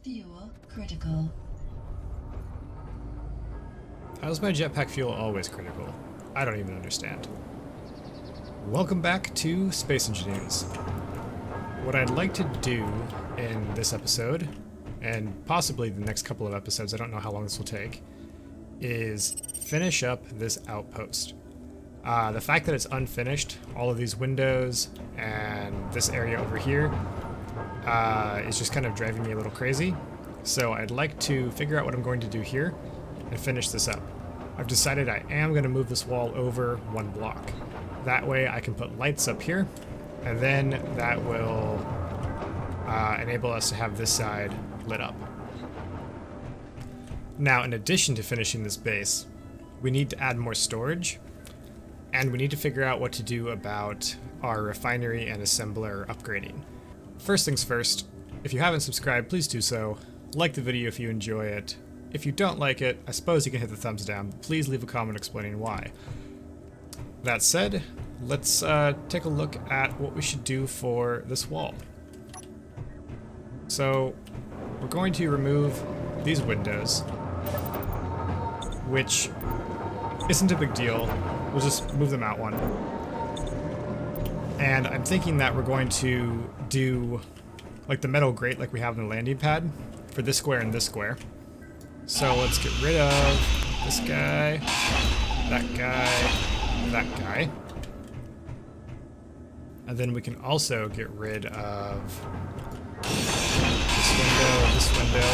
Fuel critical. How's my jetpack fuel always critical? I don't even understand. Welcome back to Space Engineers. What I'd like to do in this episode, and possibly the next couple of episodes, I don't know how long this will take, is finish up this outpost. The fact that it's unfinished, all of these windows and this area over here, is just kind of driving me a little crazy. So I'd like to figure out what I'm going to do here and finish this up. I've decided I am going to move this wall over one block. That way I can put lights up here, and then that will enable us to have this side lit up. Now, in addition to finishing this base, we need to add more storage, and we need to figure out what to do about our refinery and assembler upgrading. First things first, if you haven't subscribed, please do so. Like the video if you enjoy it. If you don't like it, I suppose you can hit the thumbs down, but please leave a comment explaining why. That said, let's take a look at what we should do for this wall. So, we're going to remove these windows, which isn't a big deal. We'll just move them out one. And I'm thinking that we're going to do like the metal grate like we have in the landing pad for this square and this square. So let's get rid of this guy, that guy. And then we can also get rid of this window.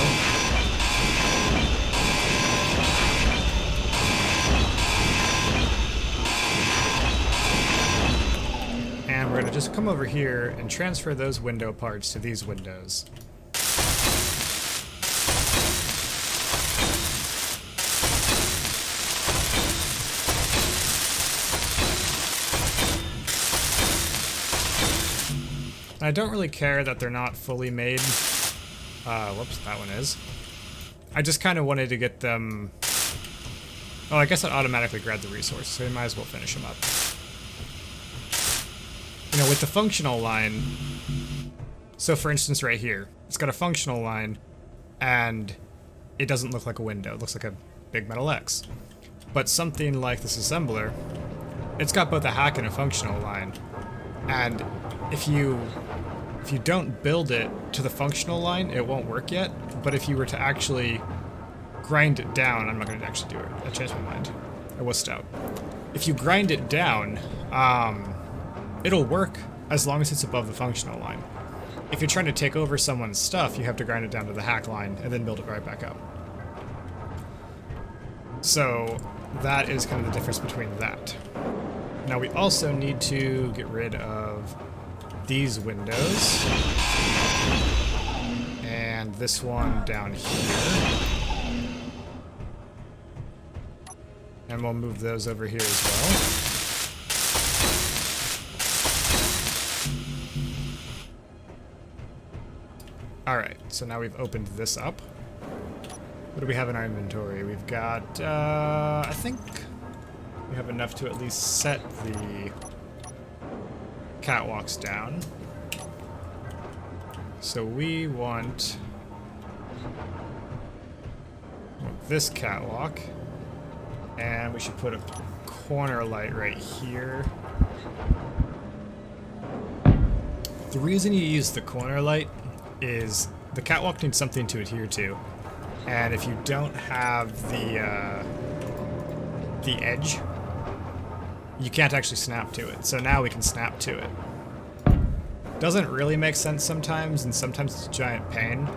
And we're going to just come over here and transfer those window parts to these windows. I don't really care that they're not fully made. Whoops, that one is. I just kind of wanted to get them... Oh, I guess it automatically grabbed the resource, so we might as well finish them up. You know, with the functional line... So for instance right here, it's got a functional line, and it doesn't look like a window. It looks like a big metal X. But something like this assembler, it's got both a hack and a functional line. And if you don't build it to the functional line, it won't work yet. But if you were to actually grind it down, I'm not going to actually do it. I changed my mind. I wussed out. If you grind it down, it'll work as long as it's above the functional line. If you're trying to take over someone's stuff, you have to grind it down to the hack line and then build it right back up. So that is kind of the difference between that. Now we also need to get rid of these windows and this one down here, and we'll move those over here as well. Alright, so now we've opened this up. What do we have in our inventory? We've got, I think we have enough to at least set the catwalks down. So we want this catwalk, and we should put a corner light right here. The reason you use the corner light is the catwalk needs something to adhere to, and if you don't have the edge, you can't actually snap to it. So now we can snap to it. Doesn't really make sense sometimes, and sometimes it's a giant pain.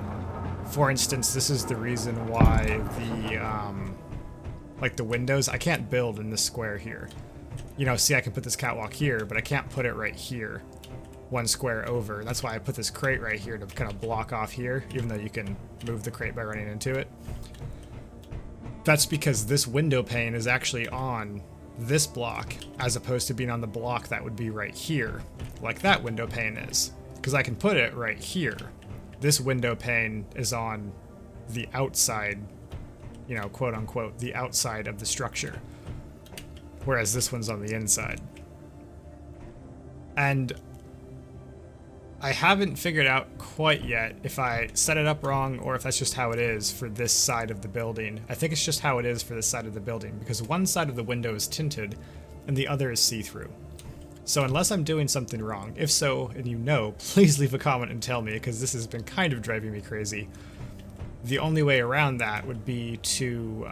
For instance, this is the reason why the windows, I can't build in this square here. You know, see, I can put this catwalk here, but I can't put it right here, one square over. That's why I put this crate right here to kind of block off here, even though you can move the crate by running into it. That's because this window pane is actually on this block, as opposed to being on the block that would be right here, like that window pane is. Because I can put it right here. This window pane is on the outside, you know, quote unquote, the outside of the structure. Whereas this one's on the inside. And I haven't figured out quite yet if I set it up wrong or if that's just how it is for this side of the building. I think it's just how it is for this side of the building, because one side of the window is tinted and the other is see-through. So unless I'm doing something wrong, if so, and you know, please leave a comment and tell me, because this has been kind of driving me crazy. The only way around that would be to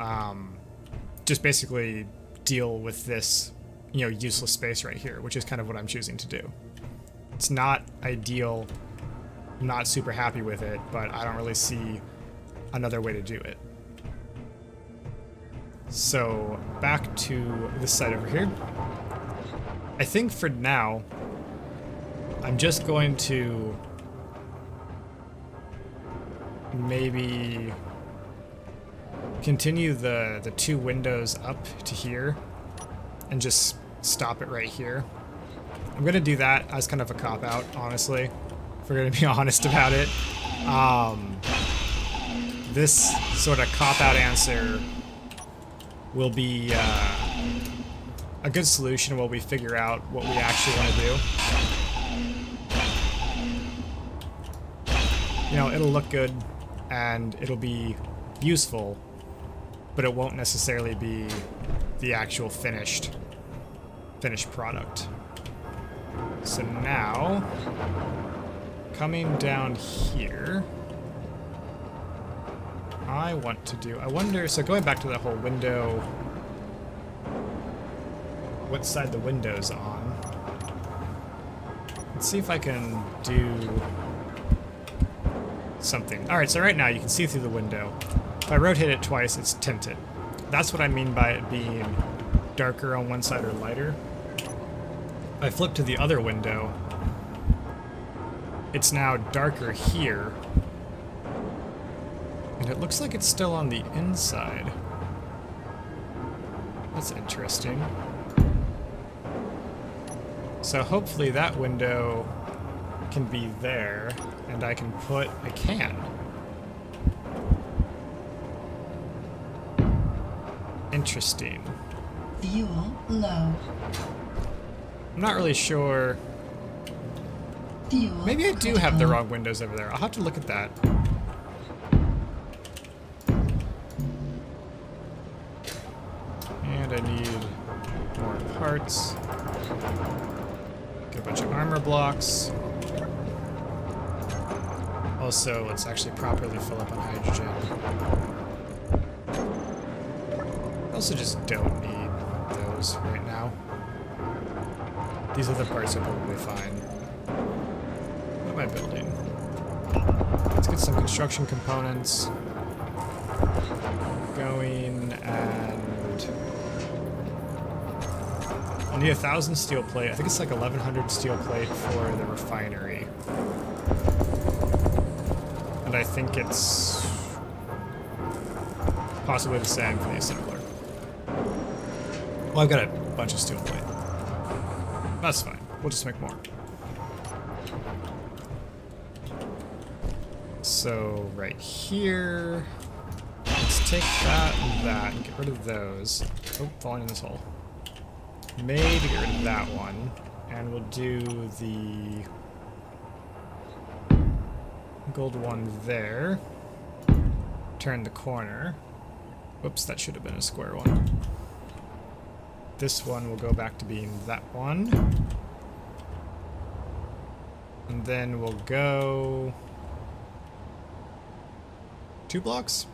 just basically deal with this, you know, useless space right here, which is kind of what I'm choosing to do. It's not ideal, I'm not super happy with it, but I don't really see another way to do it. So back to this side over here. I think for now, I'm just going to maybe continue the two windows up to here and just stop it right here. I'm going to do that as kind of a cop-out, honestly, if we're going to be honest about it. This sort of cop-out answer will be a good solution while we figure out what we actually want to do. You know, it'll look good and it'll be useful, but it won't necessarily be the actual finished product. So now, coming down here, I wonder, so going back to that whole window, what side the window's on. Let's see if I can do something. Alright, so right now you can see through the window. If I rotate it twice, it's tinted. That's what I mean by it being darker on one side or lighter. If I flip to the other window, it's now darker here. And it looks like it's still on the inside. That's interesting. So hopefully that window can be there, and I can put a can. Interesting. Fuel low. I'm not really sure. Fuel Maybe I do have the wrong windows over there. I'll have to look at that. And I need more parts. Get a bunch of armor blocks. Also, let's actually properly fill up on hydrogen. I also just don't need those right now. These other parts are probably fine. What am I building? Let's get some construction components going, and I'll need 1,000 steel plate. I think it's like 1,100 steel plate for the refinery. And I think it's possibly the same for the assembler. Well, I've got a bunch of steel plate. That's fine. We'll just make more. So, right here, let's take that and that and get rid of those. Oh, falling in this hole. Maybe get rid of that one. And we'll do the gold one there. Turn the corner. Whoops, that should have been a square one. This one will go back to being that one. And then we'll go 2 blocks.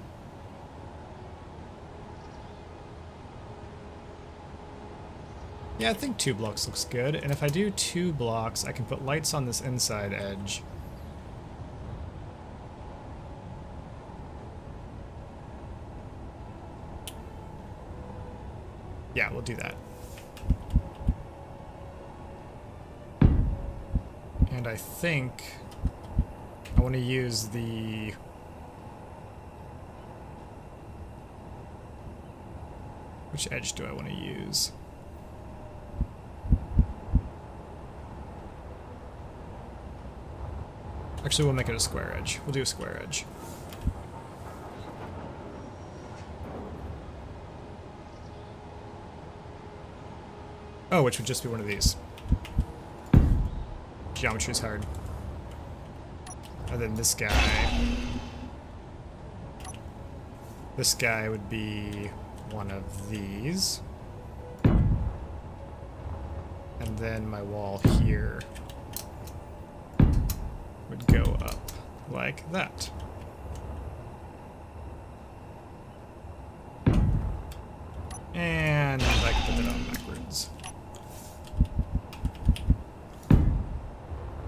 Yeah, I think 2 blocks looks good. And if I do 2 blocks, I can put lights on this inside edge. Yeah, we'll do that. And I think I want to use the... Which edge do I want to use? Actually, we'll make it a square edge. We'll do a square edge. Oh, which would just be one of these. Geometry's hard. And then this guy would be one of these. And then my wall here would go up like that. And I can put that on backwards.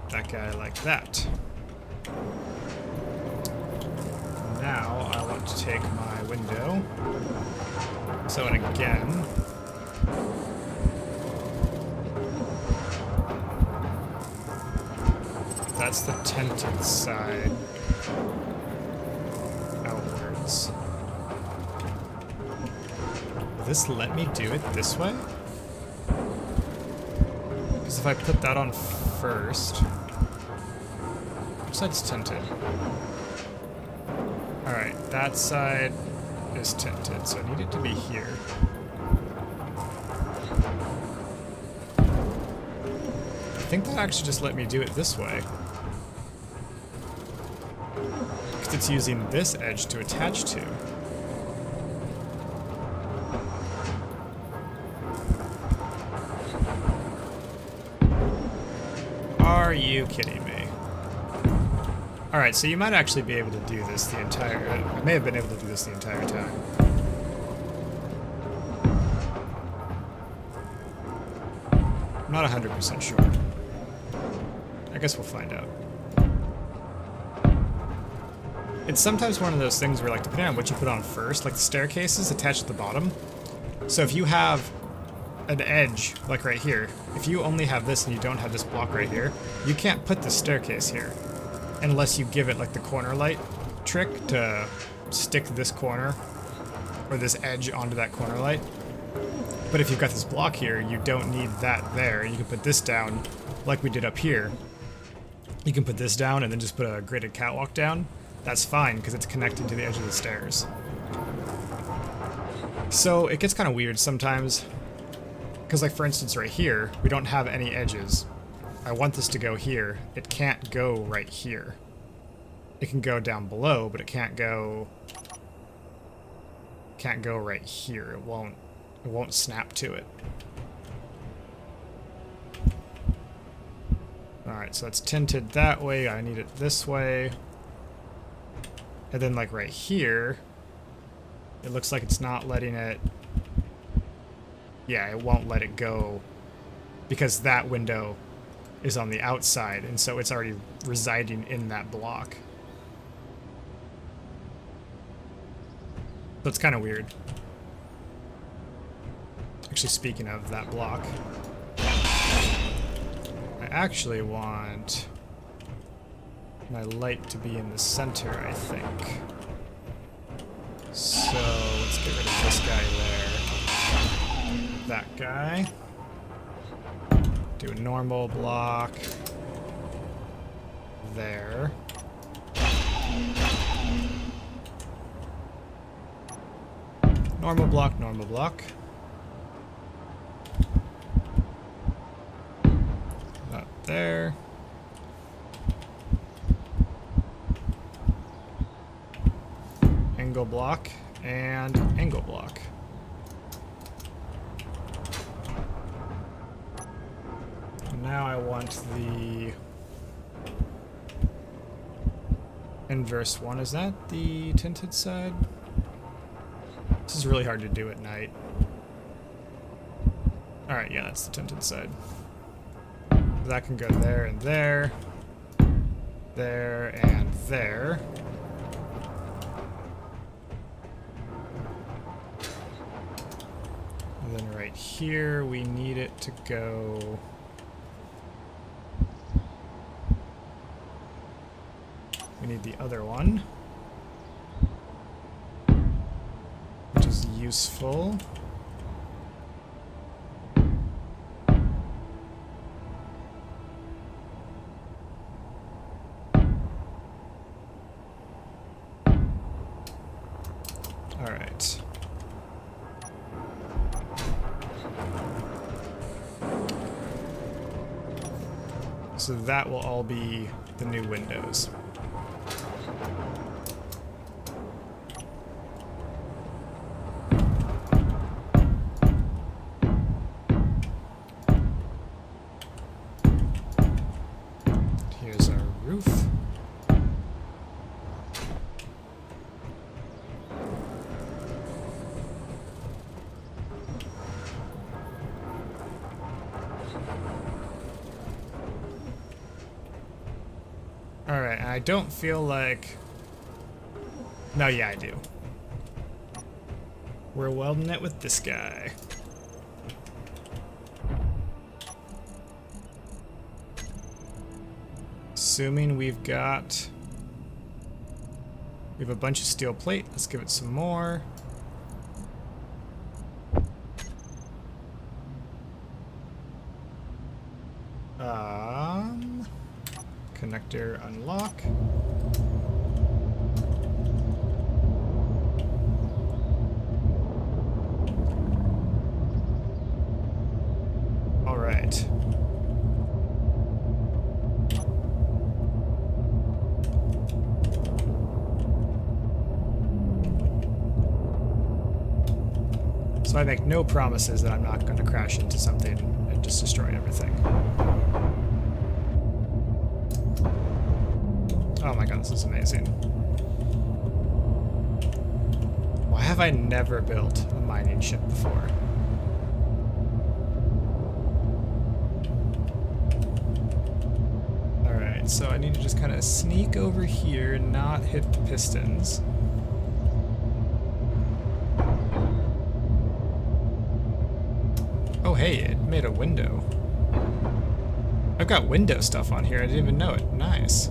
That guy like that. Now I want to take my window. So, and again, that's the tented side outwards. Will this let me do it this way? Because if I put that on first, which side's tinted? Alright, that side is tinted, so I need it to be here. I think that actually just let me do it this way. Because it's using this edge to attach to. Are you kidding me? Alright, so you might actually be able to do this the entire... I may have been able to do this the entire time. I'm not 100% sure. I guess we'll find out. It's sometimes one of those things where, like, depending on what you put on first, like the staircase is attached at the bottom. So if you have an edge, like right here, if you only have this and you don't have this block right here, you can't put the staircase here. Unless you give it like the corner light trick to stick this corner or this edge onto that corner light. But if you've got this block here, you don't need that there. You can put this down like we did up here. You can put this down and then just put a gridded catwalk down. That's fine because it's connected to the edge of the stairs. So it gets kind of weird sometimes. Because like for instance right here, we don't have any edges. I want this to go here. It can't go right here. It can go down below, but it can't go right here. It won't snap to it. Alright, so it's tinted that way. I need it this way. And then like right here, it looks like it's not letting it... Yeah, it won't let it go because that window is on the outside, and so it's already residing in that block. So it's kind of weird. Actually, speaking of that block, I actually want my light to be in the center, I think. So let's get rid of this guy there. That guy. Do a normal block there. Normal block, normal block. That there. Angle block and angle block. Now I want the inverse one. Is that the tinted side? This is really hard to do at night. Alright, yeah, that's the tinted side. That can go there and there. There and there. And then right here, we need it to go... We need the other one, which is useful. All right. So that will all be the new windows. Alright, and I don't feel like... No, yeah, I do. We're welding it with this guy. Assuming we've got... We have a bunch of steel plate. Let's give it some more. Connector unlock. All right. So I make no promises that I'm not going to crash into something and just destroy everything. Oh my god, this is amazing. Why have I never built a mining ship before? Alright, so I need to just kind of sneak over here and not hit the pistons. Oh hey, it made a window. I've got window stuff on here, I didn't even know it. Nice.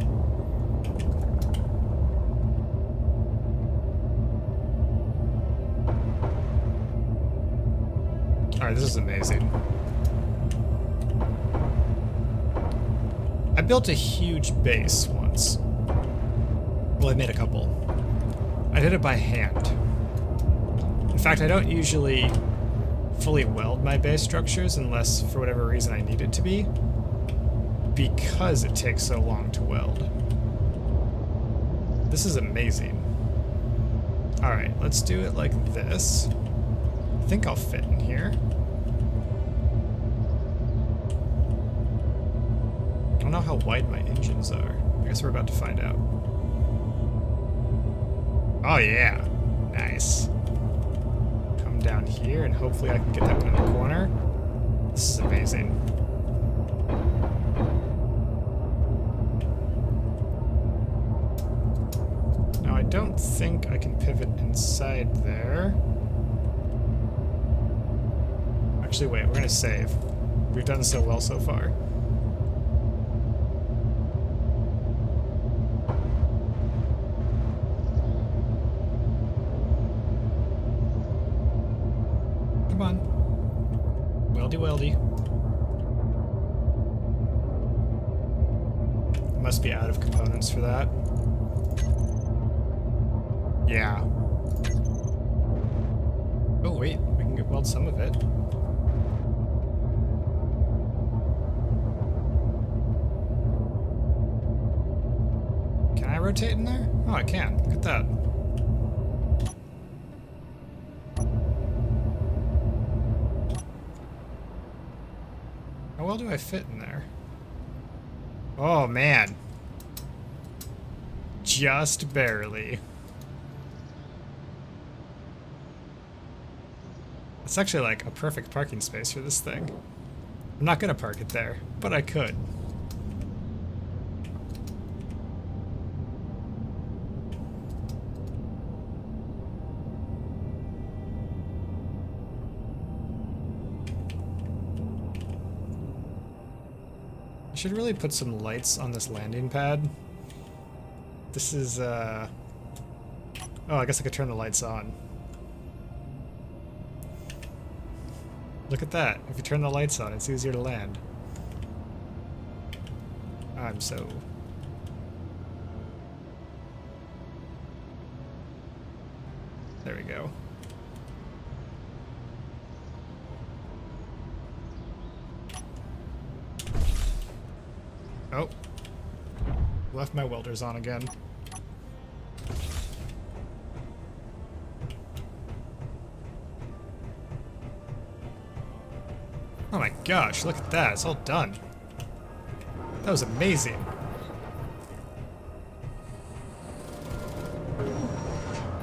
Alright, this is amazing. I built a huge base once. Well, I made a couple. I did it by hand. In fact, I don't usually fully weld my base structures unless, for whatever reason, I need it to be, because it takes so long to weld. This is amazing. Alright, let's do it like this. I think I'll fit in here. I don't know how wide my engines are. I guess we're about to find out. Oh yeah, nice. Come down here and hopefully I can get that one in the corner. This is amazing. Now I don't think I can pivot inside there. Actually, wait, we're gonna save. We've done so well so far. Come on. Weldy weldy. Must be out of components for that. Yeah. Oh wait, we can weld some of it. Can I rotate in there? Oh, I can. Look at that. How well do I fit in there? Oh, man. Just barely. It's actually like a perfect parking space for this thing. I'm not gonna park it there, but I could. I should really put some lights on this landing pad. This is, oh, I guess I could turn the lights on. Look at that. If you turn the lights on, it's easier to land. I'm so... There we go. Oh. Left my welders on again. Oh my gosh, look at that. It's all done. That was amazing.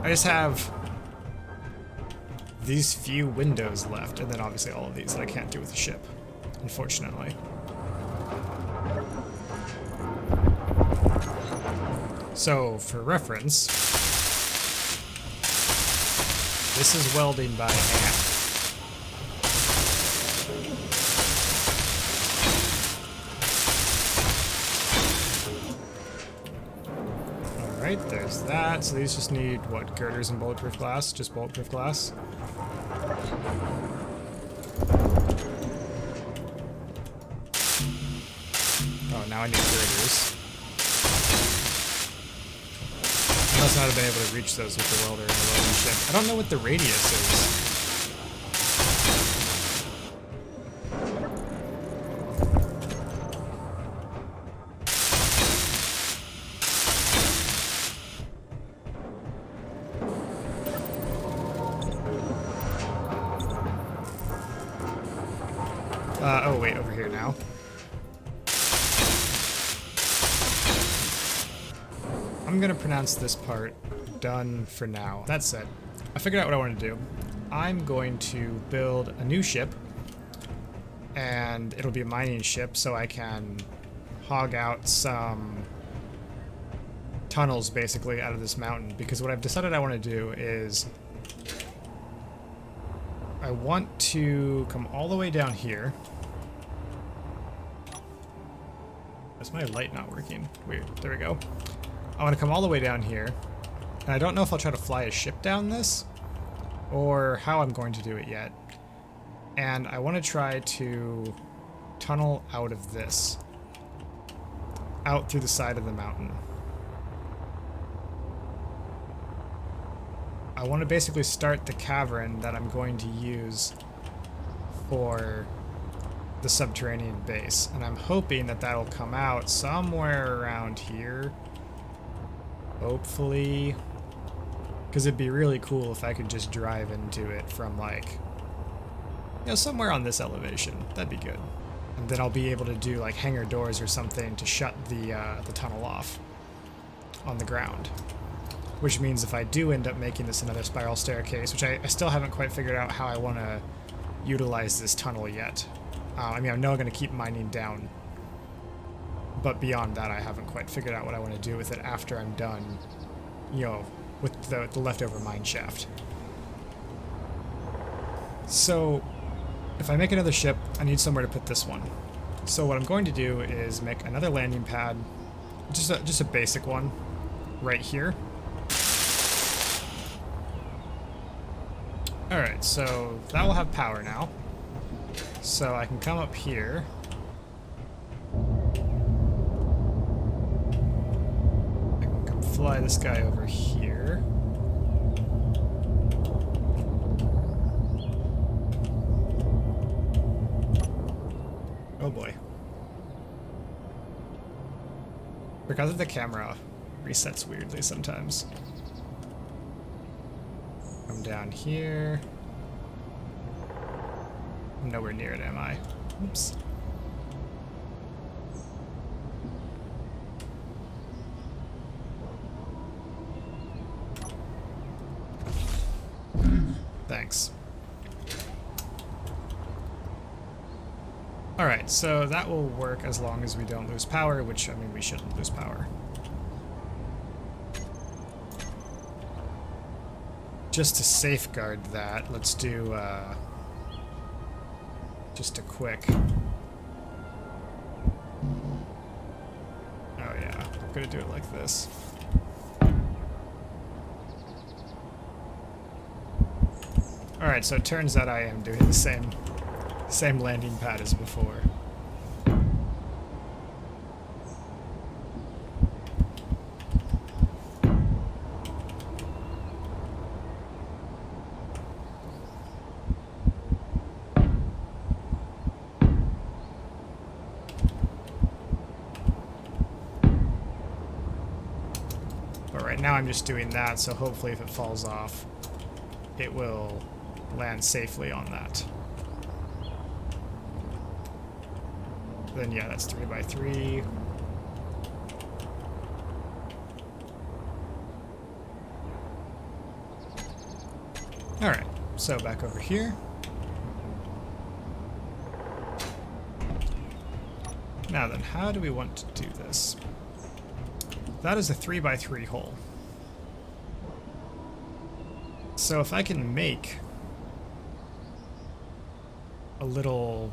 I just have these few windows left, and then obviously all of these that I can't do with the ship, unfortunately. So, for reference, this is welding by hand. Alright, there's that. So these just need, what, girders and bulletproof glass? Just bulletproof glass. Oh, now I need girders. I must not have been able to reach those with the welder and the welding ship. I don't know what the radius is. Oh wait, over here now. I'm gonna pronounce this part done for now. That said, I figured out what I want to do. I'm going to build a new ship, and it'll be a mining ship, so I can hog out some tunnels basically out of this mountain. Because what I've decided I want to do is I want to come all the way down here. Is my light not working? Weird. There we go. I want to come all the way down here. And I don't know if I'll try to fly a ship down this or how I'm going to do it yet. And I want to try to tunnel out of this. Out through the side of the mountain. I want to basically start the cavern that I'm going to use for the subterranean base, and I'm hoping that that'll come out somewhere around here, hopefully, because it'd be really cool if I could just drive into it from, like, you know, somewhere on this elevation. That'd be good. And then I'll be able to do like hangar doors or something to shut the tunnel off on the ground, which means if I do end up making this another spiral staircase, which I still haven't quite figured out how I want to utilize this tunnel yet. I mean, I know I'm going to keep mining down, but beyond that, I haven't quite figured out what I want to do with it after I'm done, you know, with the leftover mine shaft. So, if I make another ship, I need somewhere to put this one. So what I'm going to do is make another landing pad, just a basic one, right here. Alright, so that will have power now. So I can come up here. I can come fly this guy over here. Oh boy. Because of the camera resets weirdly sometimes. Come down here. I'm nowhere near it, am I? Oops. Thanks. Alright, so that will work as long as we don't lose power, which, I mean, we shouldn't lose power. Just to safeguard that, let's do, just a quick... Oh yeah, I'm gonna do it like this. Alright, so it turns out I am doing the same landing pad as before. But right now I'm just doing that, so hopefully if it falls off, it will land safely on that. Then yeah, that's 3x3. Alright, so back over here. Now then, how do we want to do this? That is a 3x3 hole. So if I can make a little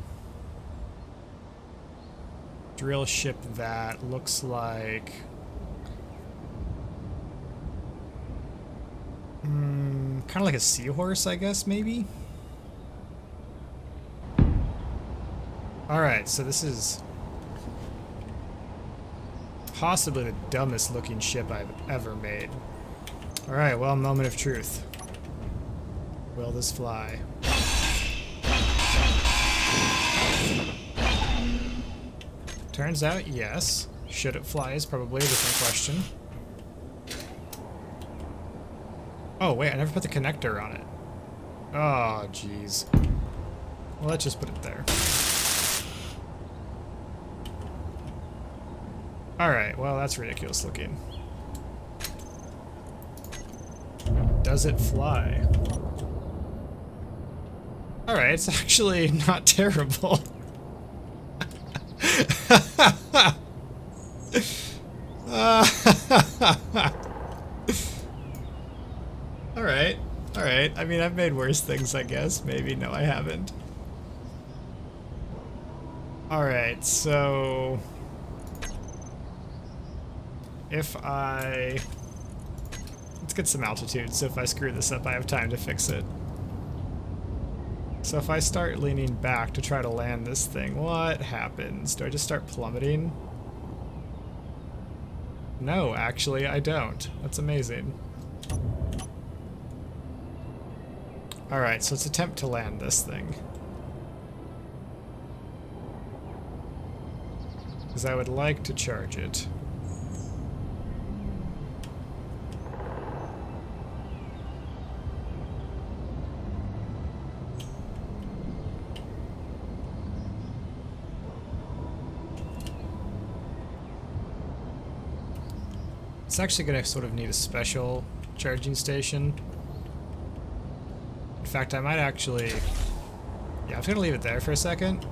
drill ship that looks like kind of like a seahorse, I guess, maybe? Alright, so this is possibly the dumbest looking ship I've ever made. Alright, well, moment of truth. Will this fly? Turns out, yes. Should it fly is probably a different question. Oh, wait, I never put the connector on it. Oh, jeez. Well, let's just put it there. Alright, well, that's ridiculous looking. Does it fly? Alright, it's actually not terrible. Alright, alright. I mean, I've made worse things, I guess. Maybe. No, I haven't. Alright, so if I... Let's get some altitude, so if I screw this up, I have time to fix it. So if I start leaning back to try to land this thing, what happens? Do I just start plummeting? No, actually, I don't. That's amazing. Alright, so let's attempt to land this thing. Because I would like to charge it. It's actually going to sort of need a special charging station. In fact, I might actually... Yeah, I'm going to leave it there for a second.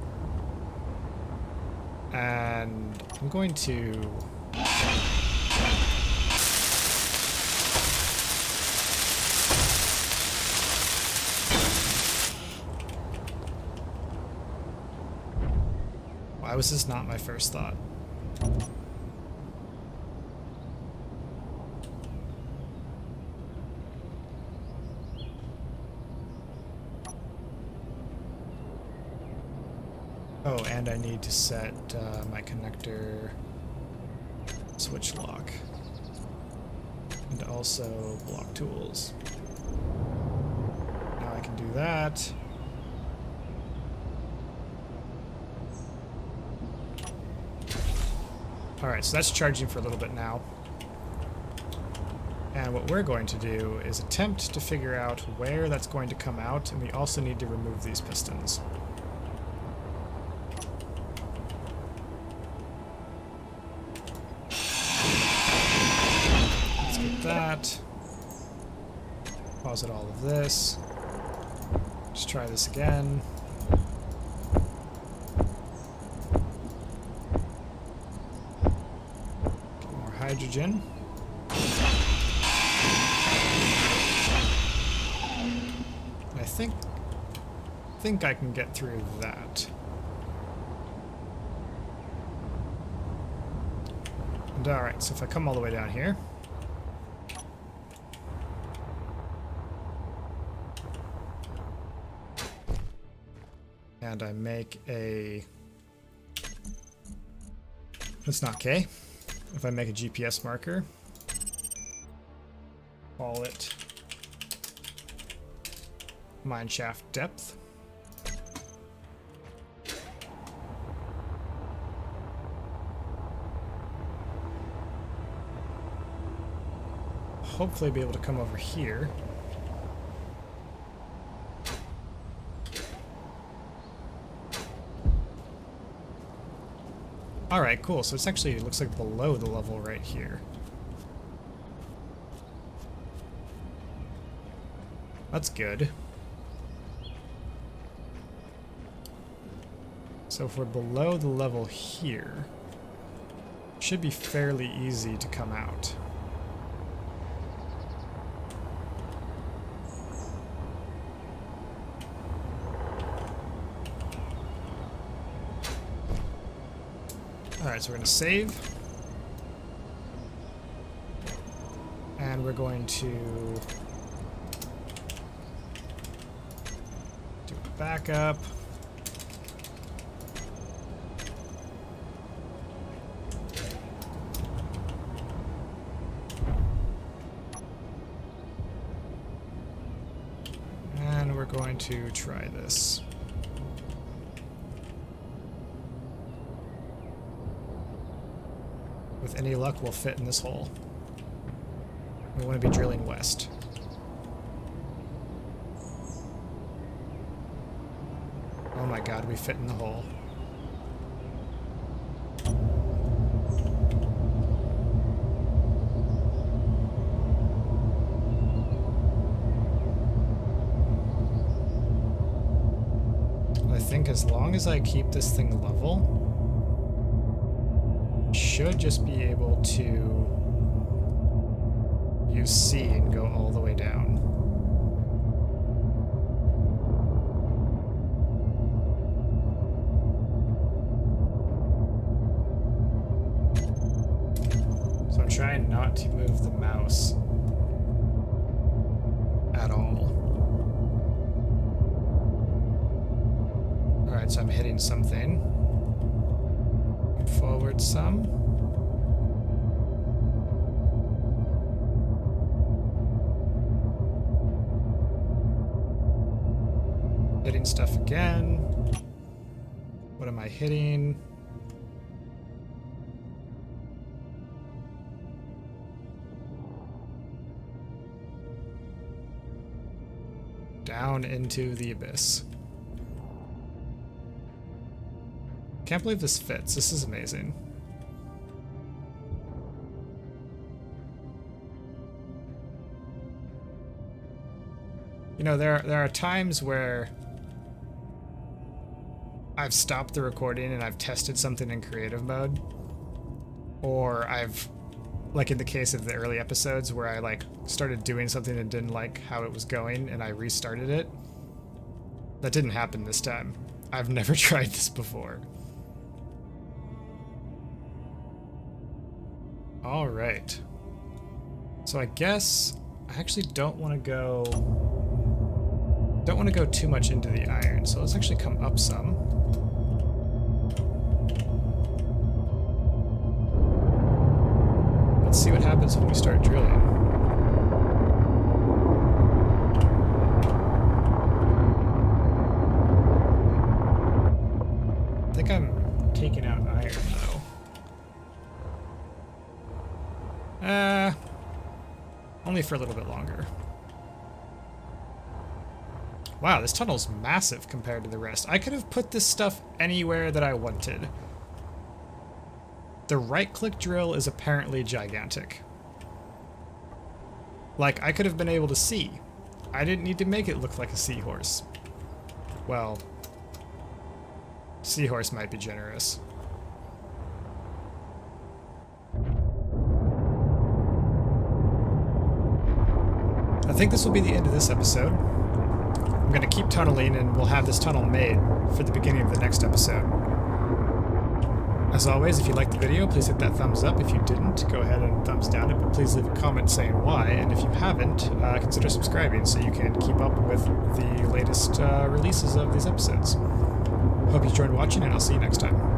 And I'm going to... Why was this not my first thought? Oh, and I need to set my connector switch lock. And also block tools. Now I can do that. Alright, so that's charging for a little bit now. And what we're going to do is attempt to figure out where that's going to come out, and we also need to remove these pistons. That. Pause all of this. Just try this again. Get more hydrogen. I think I can get through that. And alright, so if I come all the way down here. And I make a... That's not K. If I make a GPS marker, call it mineshaft depth. Hopefully be able to come over here. Alright, cool. So it's actually, it looks like below the level right here. That's good. So if we're below the level here, should be fairly easy to come out. Alright, so we're going to save. And we're going to do a backup. And we're going to try this. With any luck, we'll fit in this hole. We want to be drilling west. Oh my god, we fit in the hole. I think as long as I keep this thing level, should just be able to use C and go all the way down. So I'm trying not to move the mouse at all. Alright, so I'm hitting something. Forward some. Hitting stuff again. What am I hitting? Down into the abyss. Can't believe this fits. This is amazing. You know, there are times where I've stopped the recording and I've tested something in creative mode, or I've, like in the case of the early episodes where I like started doing something and didn't like how it was going and I restarted it. That didn't happen this time. I've never tried this before. All right. So I guess I actually don't want to go too much into the iron. So let's actually come up some. Let's see what happens when we start drilling. I think I'm taking out iron though. Only for a little bit longer. Wow, this tunnel's massive compared to the rest. I could have put this stuff anywhere that I wanted. The right-click drill is apparently gigantic. Like, I could have been able to see. I didn't need to make it look like a seahorse. Well, seahorse might be generous. I think this will be the end of this episode. I'm going to keep tunneling and we'll have this tunnel made for the beginning of the next episode. As always, if you liked the video, please hit that thumbs up. If you didn't, go ahead and thumbs down it, but please leave a comment saying why. And if you haven't, consider subscribing so you can keep up with the latest releases of these episodes. Hope you enjoyed watching, and I'll see you next time.